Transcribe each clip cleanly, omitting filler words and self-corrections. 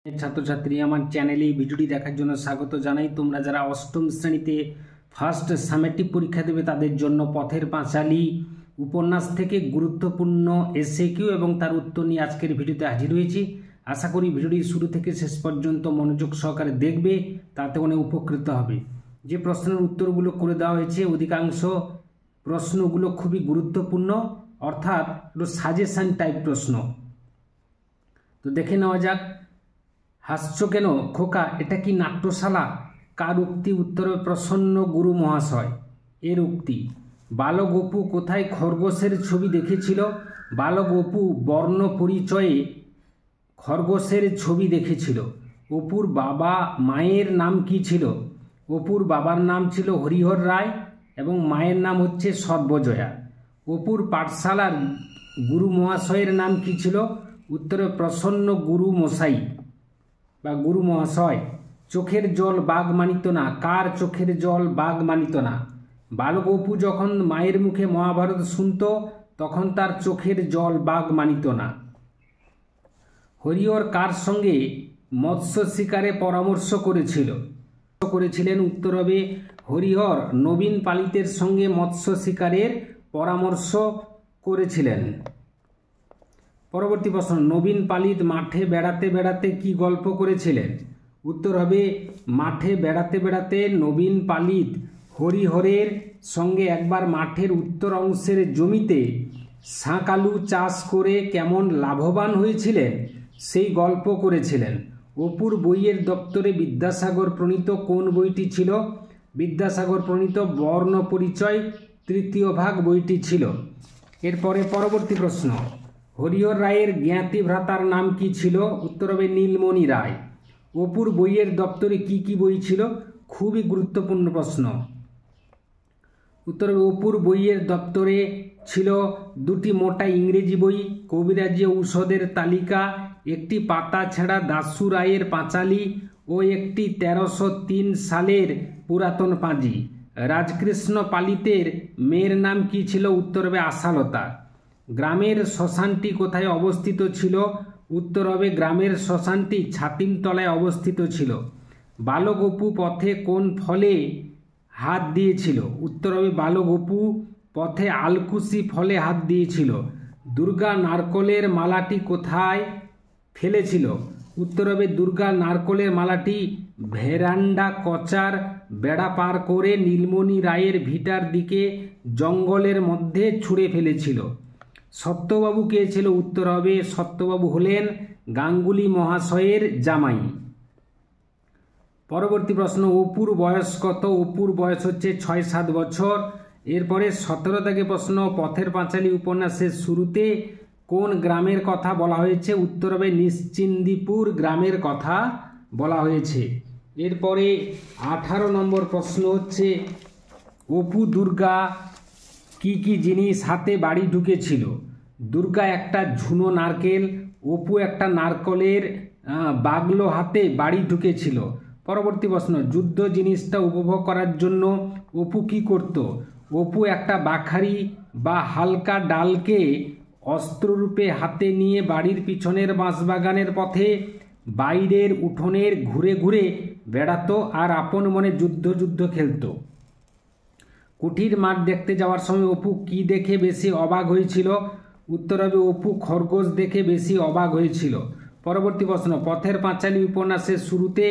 ছাত্রছাত্রী আমার চ্যানেলে এই ভিডিওটি দেখার জন্য স্বাগত জানাই। তোমরা যারা অষ্টম শ্রেণীতে ফার্স্ট সামেটিভ পরীক্ষা দেবে তাদের জন্য পথের পাঁচালী উপন্যাস থেকে গুরুত্বপূর্ণ এসএকিউ এবং তার উত্তর নিয়ে আজকের ভিডিওতে হাজির হয়েছি। আশা করি ভিডিওটি শুরু থেকে শেষ পর্যন্ত মনোযোগ সহকারে দেখবে, তাতে অনেক উপকৃত হবে। যে প্রশ্নের উত্তরগুলো করে দেওয়া হয়েছে অধিকাংশ প্রশ্নগুলো খুবই গুরুত্বপূর্ণ, অর্থাৎ সাজেশন টাইপ প্রশ্ন। তো দেখে নেওয়া যাক। হাসছো কেন খোকা, এটা কি নাট্যশালা? কার উক্তি? উত্তরে প্রসন্ন গুরু মহাশয় এর উক্তি। বালক অপু কোথায় খরগোশের ছবি দেখেছিল? বালক অপু বর্ণ পরিচয়ে খরগোশের ছবি দেখেছিল। অপুর বাবা মায়ের নাম কি ছিল? অপুর বাবার নাম ছিল হরিহর রায় এবং মায়ের নাম হচ্ছে সর্বজয়া। অপুর পাঠশালার গুরু মহাশয়ের নাম কি ছিল? উত্তরে প্রসন্ন গুরু মশাই বা গুরু মহাশয়। চোখের জল বাঘ মানিত না, কার চোখের জল বাঘ মানিত না? বালক অপু যখন মায়ের মুখে মহাভারত শুনত তখন তার চোখের জল বাঘ মানিত না। হরিহর কার সঙ্গে মৎস্য শিকারে পরামর্শ করেছিলেন? উত্তর হবে হরিহর নবীন পালিতের সঙ্গে মৎস্য শিকারের পরামর্শ করেছিলেন। পরবর্তী প্রশ্ন, নবীন পালিত মাঠে বেড়াতে বেড়াতে কি গল্প করেছিলেন? উত্তর হবে মাঠে বেড়াতে বেড়াতে নবীন পালিত হরিহরের সঙ্গে একবার মাঠের উত্তর অংশের জমিতে শাঁকালু চাষ করে কেমন লাভবান হয়েছিলেন সেই গল্প করেছিলেন। অপুর বইয়ের দপ্তরে বিদ্যাসাগর প্রণীত কোন বইটি ছিল? বিদ্যাসাগর প্রণীত বর্ণ পরিচয় তৃতীয় ভাগ বইটি ছিল। এরপরে পরবর্তী প্রশ্ন, হরিহর রায়ের জ্ঞাতি ভ্রাতার নাম কি ছিল? উত্তর হবে নীলমণি রায়। অপুর বইয়ের দপ্তরে কি কি বই ছিল? খুবই গুরুত্বপূর্ণ প্রশ্ন। উত্তর হবে অপুর বইয়ের দপ্তরে ছিল দুটি মোটা ইংরেজি বই, কবিরাজি ঔষধের তালিকা, একটি পাতা ছেঁড়া দাশু রায়ের পাঁচালী ও একটি 1303 সালের পুরাতন পাঁজি। রাজকৃষ্ণ পালিতের মেয়ের নাম কি ছিল? উত্তর হবে আশালতা। গ্রামের শ্মশানটি কোথায় অবস্থিত ছিল? উত্তর হবে গ্রামের শ্মশানটি ছাতিমতলায় অবস্থিত ছিল। বালক অপু পথে কোন ফলে হাত দিয়েছিল? উত্তর হবে বালক অপু পথে আলকুশি ফলে হাত দিয়েছিল। দুর্গা নারকলের মালাটি কোথায় ফেলেছিল? উত্তর হবে দুর্গা নারকলের মালাটি ভেরান্ডা কচার বেড়া পার করে নীলমণি রায়ের ভিটার দিকে জঙ্গলের মধ্যে ছুঁড়ে ফেলেছিল। সত্যবাবু কে ছিল? উত্তর হবে সত্যবাবু হলেন গাঙ্গুলি মহাশয়ের জামাই। পরবর্তী প্রশ্ন, অপুর বয়স কত? অপুর বয়স হচ্ছে 6-7 বছর। এরপরে 17 থেকে প্রশ্ন, পথের পাঁচালী উপন্যাসের শুরুতে কোন গ্রামের কথা বলা হয়েছে? উত্তর হবে নিশ্চিন্দিপুর গ্রামের কথা বলা হয়েছে। এরপরে 18 নম্বর প্রশ্ন হচ্ছে, অপু দুর্গা কি কি জিনিস হাতে বাড়ি ঢুকেছিল? দুর্গা একটা ঝুনো নারকেল, অপু একটা নারকলের বাগলো হাতে বাড়ি ঢুকেছিল। পরবর্তী প্রশ্ন, যুদ্ধ জিনিসটা উপভোগ করার জন্য অপু কি করত? অপু একটা বাখারি বা হালকা ডালকে অস্ত্ররূপে হাতে নিয়ে বাড়ির পিছনের বাঁশবাগানের পথে বাইরের উঠোনের ঘুরে ঘুরে বেড়াতো আর আপন মনে যুদ্ধ খেলতো। কুঠির মাঠ দেখতে যাওয়ার সময় অপু কি দেখে বেশি অবাক হয়েছিল? উত্তর হবে অপু খরগোশ দেখে বেশি অবাক হয়েছিল। পরবর্তী প্রশ্ন, পথের পাঁচালী উপন্যাসের শুরুতে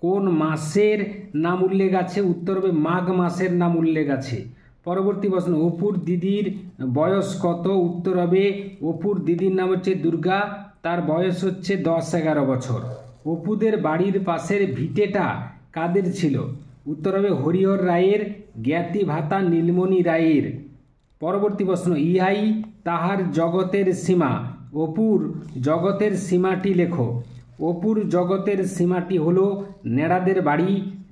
কোন মাসের নাম উল্লেখ আছে? উত্তর হবে মাঘ মাসের নাম উল্লেখ আছে। পরবর্তী প্রশ্ন, অপুর দিদির বয়স কত? উত্তর হবে অপুর দিদির নাম হচ্ছে দুর্গা, তার বয়স হচ্ছে 10-11 বছর। অপুদের বাড়ির পাশের ভিটেটা কাদের ছিল? উত্তর হবে হরিহর রায়ের জ্ঞাতি ভাতা নীলমণি রায়ের। পরবর্তী প্রশ্ন, ইহাই তাহার জগতের সীমা। অপুর জগতের সীমাটি লেখো। অপুর জগতের সীমাটি হলো নেড়াদের বাড়ি,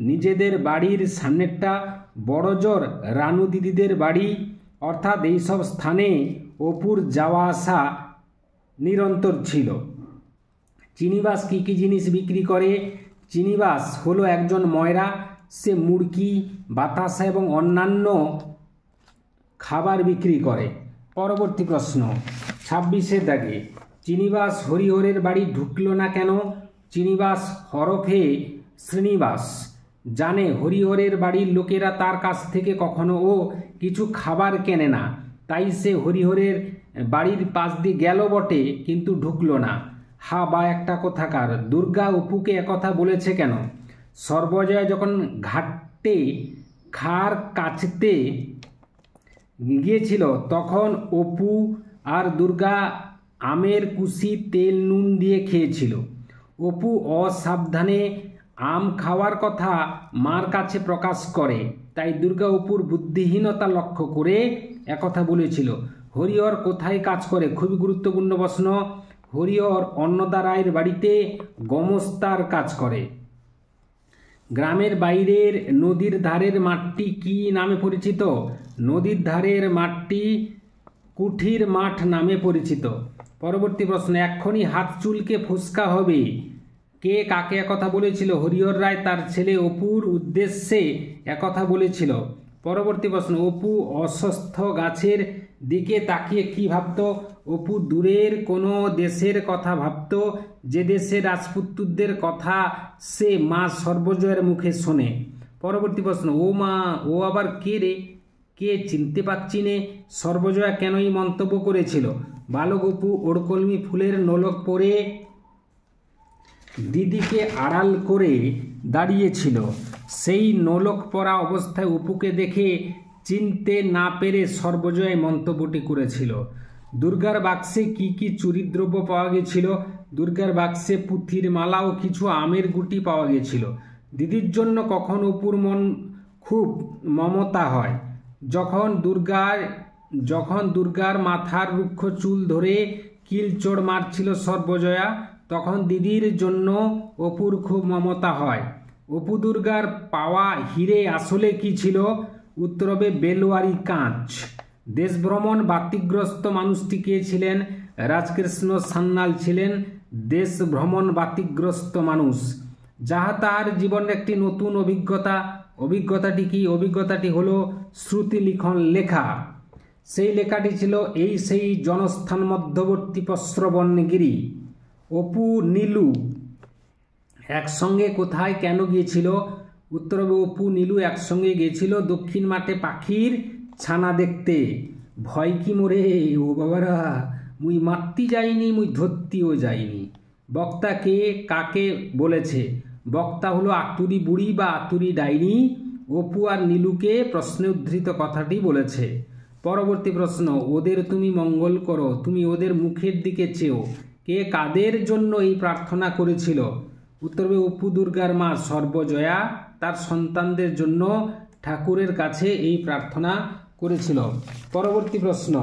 নিজেদের বাড়ির সামনেরটা, বড়জোর রানু দিদিদের বাড়ি, অর্থাৎ এইসব স্থানে অপুর যাওয়া আসা নিরন্তর ছিল। চিনিবাস কি কি জিনিস বিক্রি করে? চিনিবাস হলো একজন ময়রা, সে মুড়কি, বাতাসা এবং অন্যান্য খাবার বিক্রি করে। পরবর্তী প্রশ্ন 26 দাগে, চিনিবাস হরিহরের বাড়ি ঢুকলো না কেন? চিনিবাস হরফে শ্রীনিবাস জানে হরিহরের বাড়ির লোকেরা তার কাছ থেকে কখনো ও কিছু খাবার কেনে না, তাই সে হরিহরের বাড়ির পাশ দিয়ে গেল বটে, কিন্তু ঢুকলো না। হা বা একটা কোথাকার, দুর্গা অপুকে একথা বলেছে কেন? সর্বজয়া যখন ঘাটে খার কাচতে গিয়েছিল তখন অপু আর দুর্গা আমের কুশি তেল নুন দিয়ে খেয়েছিল। অপু অসাবধানে আম খাওয়ার কথা মার কাছে প্রকাশ করে, তাই দুর্গা অপুর বুদ্ধিহীনতা লক্ষ্য করে একথা বলেছিল। হরিহর কোথায় কাজ করে? খুবই গুরুত্বপূর্ণ প্রশ্ন। হরিহর অন্নদা রায়ের বাড়িতে গমস্তার কাজ করে। গ্রামের বাইরের নদীর ধারের মাঠটি কি নামে পরিচিত? নদীর ধারের মাঠটি কুঠির মাঠ নামে পরিচিত। পরবর্তী প্রশ্ন, এক্ষুনি হাত চুলকে ফুসকা হবে, কে কাকে একথা বলেছিল? হরিহর রায় তার ছেলে অপুর উদ্দেশ্যে একথা বলেছিল। পরবর্তী প্রশ্ন, অপু অশ্বত্থ গাছের দিকে তাকিয়ে কি ভাবত? অপু দূরের কোনো দেশের কথা ভাবত, যে দেশের রাজপুত্রদের কথা সে মা সর্বজয়ের মুখে শোনে। পরবর্তী প্রশ্ন, ও মা, ও আবার কে রে? কে চিনতে পারছি নে? সর্বজয়া কেনই মন্তব্য করেছিল? বালক অপু ওড়কলমি ফুলের নোলক পরে দিদিকে আড়াল করে দাঁড়িয়েছিল। সেই নোলক পরা অবস্থায় অপুকে দেখে চিনতে না পেরে সর্বজয় মন্তব্যটি করেছিল। দুর্গার বাক্সে কি কি চুরিদ্রব্য পাওয়া গেছিল? দুর্গার বাক্সে পুঁথির মালা ও কিছু আমের গুটি পাওয়া গেছিল। দিদির জন্য কখন অপুর মন খুব মমতা হয়? যখন দুর্গার মাথার রুক্ষ চুল ধরে কিলচড় মারছিল সর্বজয়া, তখন দিদির জন্য অপুর খুব মমতা হয়। অপু দুর্গার পাওয়া হিরে আসলে কি ছিল? উত্তর হবে বেলোয়ারি কাঁচ। দেশভ্রমণ বাতিগ্রস্ত মানুষটি কে ছিলেন? রাজকৃষ্ণ সান্যাল ছিলেন দেশ ভ্রমণ বাতিগ্রস্ত মানুষ। যাহা তাহার জীবনের একটি নতুন অভিজ্ঞতা। অভিজ্ঞতাটি কি? অভিজ্ঞতাটি হলো শ্রুতিলিখন লেখা। সেই লেখাটি ছিল সেই জনস্থান মধ্যবর্তী প্রস্রবণগিরি। অপু নীলু একসঙ্গে কোথায় কেন গিয়েছিল? উত্তর হবে অপু নীলু একসঙ্গে গিয়েছিল দক্ষিণ মাঠে পাখির ছানা দেখতে। ভয় কি মোরে ও বাবারা, মুই মারতি যাইনি, মুই ধরতিও যাইনি। বক্তা কে কাকে বলেছে? বক্তা হলো আতুরি বুড়ি বা আতুরি ডাইনি। অপু আর নীলুকে প্রশ্নে উদ্ধৃত কথাটি বলেছে। পরবর্তী প্রশ্ন, ওদের তুমি মঙ্গল করো, তুমি ওদের মুখের দিকে চেও, কে কাদের জন্য এই প্রার্থনা করেছিল? উত্তর হবে অপু দুর্গার মা সর্বজয়া তার সন্তানদের জন্য ঠাকুরের কাছে এই প্রার্থনা করেছিল। পরবর্তী প্রশ্ন,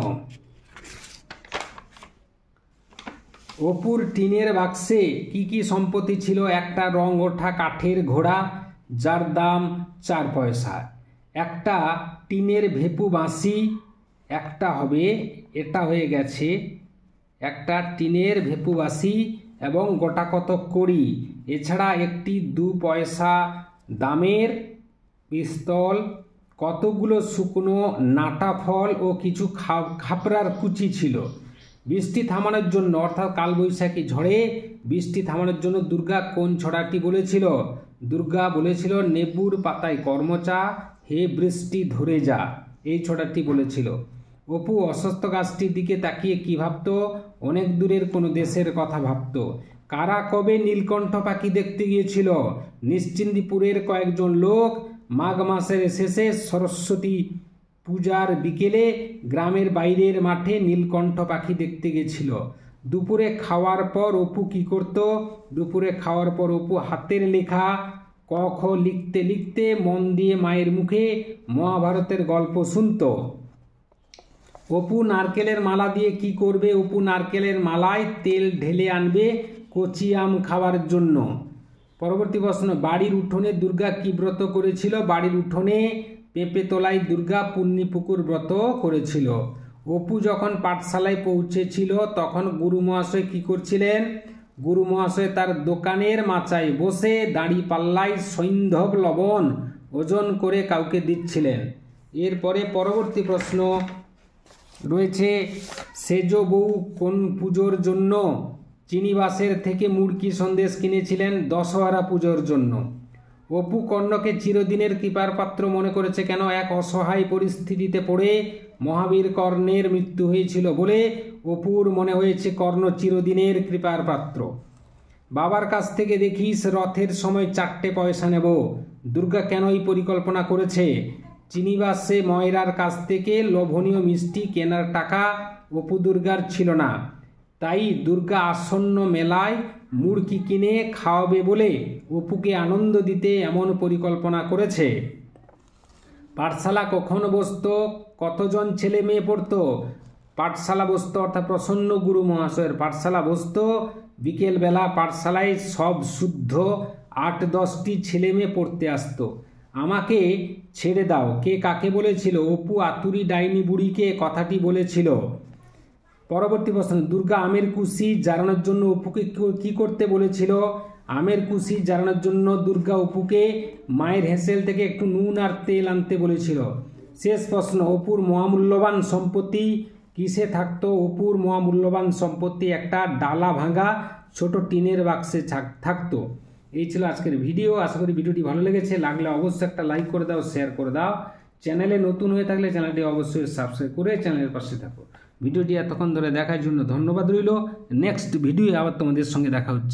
অপুর টিনের বাক্সে কি কি সম্পত্তি ছিল? একটা রং ওঠা কাঠের ঘোড়া, যার দাম 4 পয়সা। একটা টিনের ভেপু বাঁশি, একটা হবে, এটা হয়ে গেছে, একটা টিনের ভেপু বাঁশি এবং গোটা কত কড়ি। এছাড়া একটি 2 পয়সা দামের পিস্তল, কতগুলো শুকনো নাটা ফল ও কিছু খাপড়ার কুচি ছিল। বৃষ্টি থামানোর জন্য, অর্থাৎ কালবৈশাখী ঝড়ে বৃষ্টি থামানোর জন্য দুর্গা কোন ছড়াটি বলেছিল? দুর্গা বলেছিল, নেবুর পাতায় কর্মচা, হে বৃষ্টি ধরে যা, এই ছড়াটি বলেছিল। অপু অশ্বত্থ গাছটির দিকে তাকিয়ে কি ভাবত? অনেক দূরের কোনো দেশের কথা ভাবত। কারা কবে নীলকণ্ঠ পাখি দেখতে গিয়েছিল? নিশ্চিন্দিপুরের কয়েকজন লোক মাঘ মাসের শেষে সরস্বতী পূজার বিকেলে গ্রামের বাইরের মাঠে নীলকণ্ঠ পাখি দেখতে গেছিল। দুপুরে খাওয়ার পর অপু কি করত? দুপুরে খাওয়ার পর অপু হাতের লেখা ক খ লিখতে লিখতে মন দিয়ে মায়ের মুখে মহাভারতের গল্প শুনত। অপু নারকেলের মালা দিয়ে কি করবে? অপু নারকেলের মালায় তেল ঢেলে আনবে কচি আম খাওয়ার জন্য। পরবর্তী প্রশ্ন, বাড়ির উঠোনে দুর্গা কি ব্রত করেছিল? বাড়ির উঠোনে পেঁপে তোলায় দুর্গা পুণ্যিপুকুর ব্রত করেছিল। অপু যখন পাঠশালায় পৌঁছেছিল তখন গুরু মহাশয় কি করছিলেন? গুরু মহাশয় তার দোকানের মাচায় বসে দাঁড়ি পাল্লায় সৈন্ধব লবণ ওজন করে কাউকে দিচ্ছিলেন। এরপরে পরবর্তী প্রশ্ন রয়েছে, সেজ বউ কোন পুজোর জন্য চিনিবাসের থেকে মুড়কি সন্দেশ কিনেছিলেন দশহরা পুজোর জন্য। অপু কর্ণকে চিরদিনের কৃপার পাত্র মনে করেছে কেন? এক অসহায় পরিস্থিতিতে পড়ে মহাবীর কর্ণের মৃত্যু হয়েছিল বলে অপুর মনে হয়েছে কর্ণ চিরদিনের কৃপার পাত্র। বাবার কাছ থেকে দেখিস রথের সময় 4টে পয়সা নেব। দুর্গা কেন এই পরিকল্পনা করেছে? চিনিবাসে ময়রার কাছ থেকে লোভনীয় মিষ্টি কেনার টাকা অপু দুর্গার ছিল না, তাই দুর্গা আসন্ন মেলায় মুড়কি কিনে খাওয়াবে বলে অপুকে আনন্দ দিতে এমন পরিকল্পনা করেছে। পাঠশালা কখন বসত? কতজন ছেলে মেয়ে পড়তো? পাঠশালা বসত অর্থাৎ প্রসন্ন গুরু মহাশয়ের পাঠশালা বসত বিকেলবেলা। পাঠশালায় সব শুদ্ধ 8-10টি ছেলে মেয়ে পড়তে আসতো। আমাকে ছেড়ে দাও কে কাকে বলেছিল? অপু আতুরি ডাইনি বুড়িকে কথাটি বলেছিল। পরবর্তী প্রশ্ন, দুর্গা আমের কুশি জ্বালানোর জন্য অপুকে কি করতে বলেছিল? আমের কুশি জ্বালানোর জন্য দুর্গা অপুকে মায়ের হেঁসেল থেকে একটু নুন আর তেল আনতে বলেছিল। শেষ প্রশ্ন, অপুর মহামূল্যবান সম্পত্তি কিসে থাকতো? অপুর মহামূল্যবান সম্পত্তি একটা ডালা ভাঙা ছোট টিনের বাক্সে থাকতো। এই ছিল আজকের ভিডিও। আশা করি ভিডিওটি ভালো লেগেছে। লাগলে অবশ্যই একটা লাইক করে দাও, শেয়ার করে দাও। চ্যানেলে নতুন হয়ে থাকলে চ্যানেলটি অবশ্যই সাবস্ক্রাইব করে চ্যানেলের পাশে থাকো। ভিডিওটি এতক্ষণ ধরে দেখার জন্য ধন্যবাদ রইল। নেক্সট ভিডিও আবার তোমাদের সঙ্গে দেখা হচ্ছে।